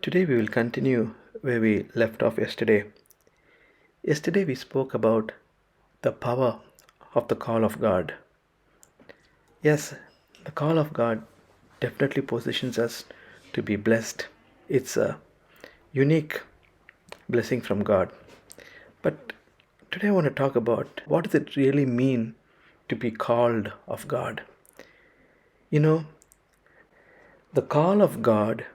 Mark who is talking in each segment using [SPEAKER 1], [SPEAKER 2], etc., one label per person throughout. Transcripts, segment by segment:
[SPEAKER 1] Today we will continue where we left off yesterday. Yesterday we spoke about the power of the call of God. Yes, the call of God definitely positions us to be blessed. It's a unique blessing from God. But today I want to talk about what does it really mean to be called of God. You know, the call of God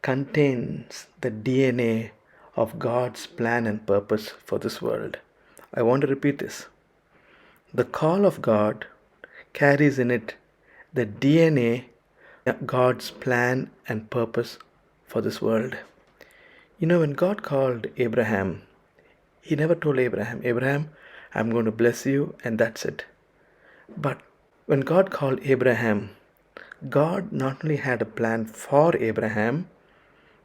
[SPEAKER 1] contains the DNA of God's plan and purpose for this world. I want to repeat this. The call of God carries in it the DNA of God's plan and purpose for this world. When God called Abraham, He never told Abraham, I'm going to bless you and that's it. But when God called Abraham, God not only had a plan for Abraham,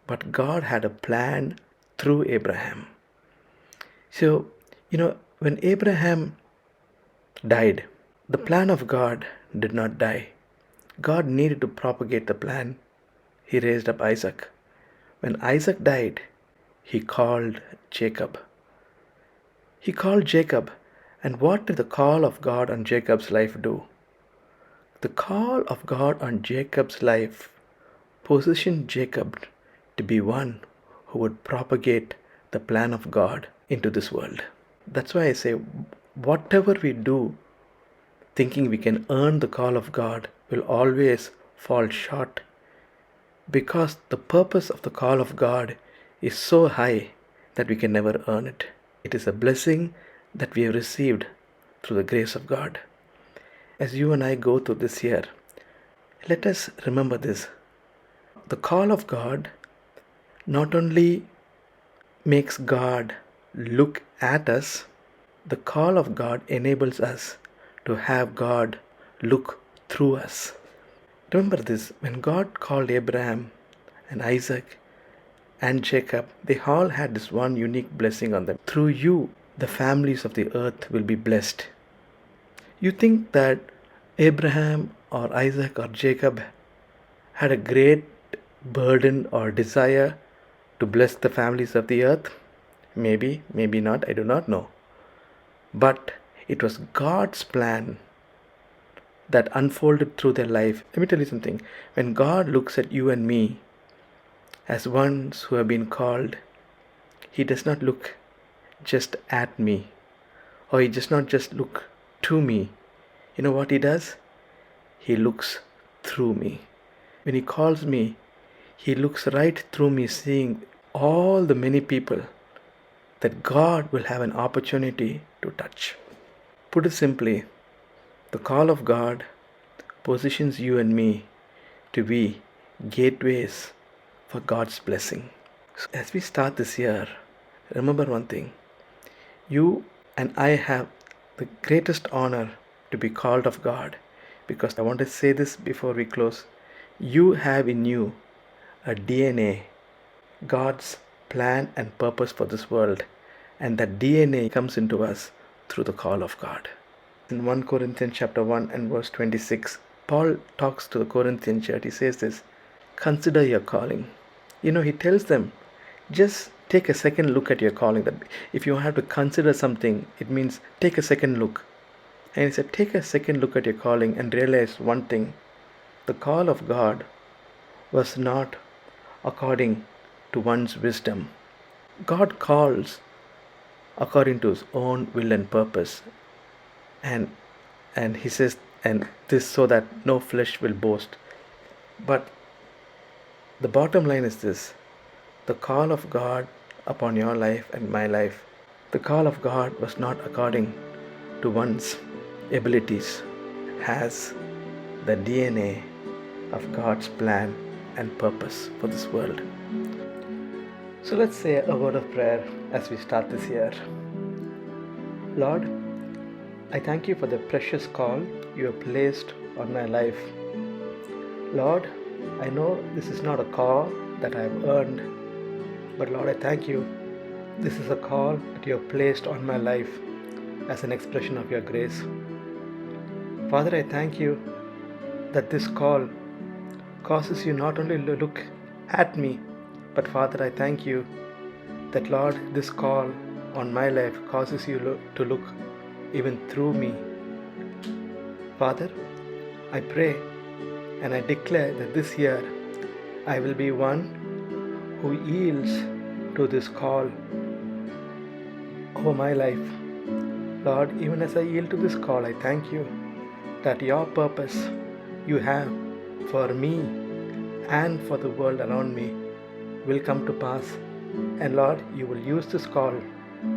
[SPEAKER 1] but God had a plan through Abraham. So, when Abraham died, the plan of God did not die. God needed to propagate the plan. He raised up Isaac. When Isaac died, he called Jacob. He called Jacob. And what did the call of God on Jacob's life do? The call of God on Jacob's life positioned Jacob to be one who would propagate the plan of God into this world. That's why I say, whatever we do thinking we can earn the call of God will always fall short, because the purpose of the call of God is so high that we can never earn it. It is a blessing that we have received through the grace of God. As you and I go through this year, let us remember this. The call of God not only makes God look at us, the call of God enables us to have God look through us. Remember this, when God called Abraham and Isaac and Jacob, they all had this one unique blessing on them. Through you, the families of the earth will be blessed. You think that Abraham or Isaac or Jacob had a great burden or desire to bless the families of the earth? Maybe, maybe not, I do not know. But it was God's plan that unfolded through their life. Let me tell you something. When God looks at you and me as ones who have been called, He does not look just at me, or He does not just look to me. You know what He does? He looks through me. When He calls me, He looks right through me, seeing all the many people that God will have an opportunity to touch. Put it simply, the call of God positions you and me to be gateways for God's blessing. So as we start this year, remember one thing. You and I have the greatest honor to be called of God, because I want to say this before we close. You have in you a DNA, God's plan and purpose for this world, and that DNA comes into us through the call of God. In 1 Corinthians chapter 1 and verse 26, Paul talks to the Corinthian church. He says this, consider your calling. He tells them, just take a second look at your calling. That if you have to consider something, it means take a second look. And he said, take a second look at your calling and realize one thing. The call of God was not according to one's wisdom. God calls according to His own will and purpose. And He says, and this so that no flesh will boast. But the bottom line is this. The call of God upon your life and my life, the call of God was not according to one's abilities, has the DNA of God's plan and purpose for this world. So let's say a word of prayer as we start this year. Lord, I thank You for the precious call You have placed on my life. Lord, I know this is not a call that I have earned, but Lord, I thank You. This is a call that You have placed on my life as an expression of Your grace. Father, I thank You that this call causes You not only to look at me, But Father, I thank you that, Lord, this call on my life causes you to look even through me. Father, I pray and I declare that this year I will be one who yields to this call over my life. Lord, even as I yield to this call, I thank you that your purpose you have for me and for the world around me will come to pass. And Lord, you will use this call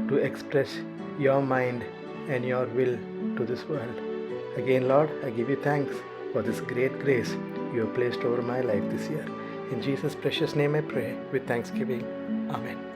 [SPEAKER 1] to express your mind and your will to this world. Again, Lord, I give you thanks for this great grace you have placed over my life this year. In Jesus' precious name I pray with thanksgiving. Amen.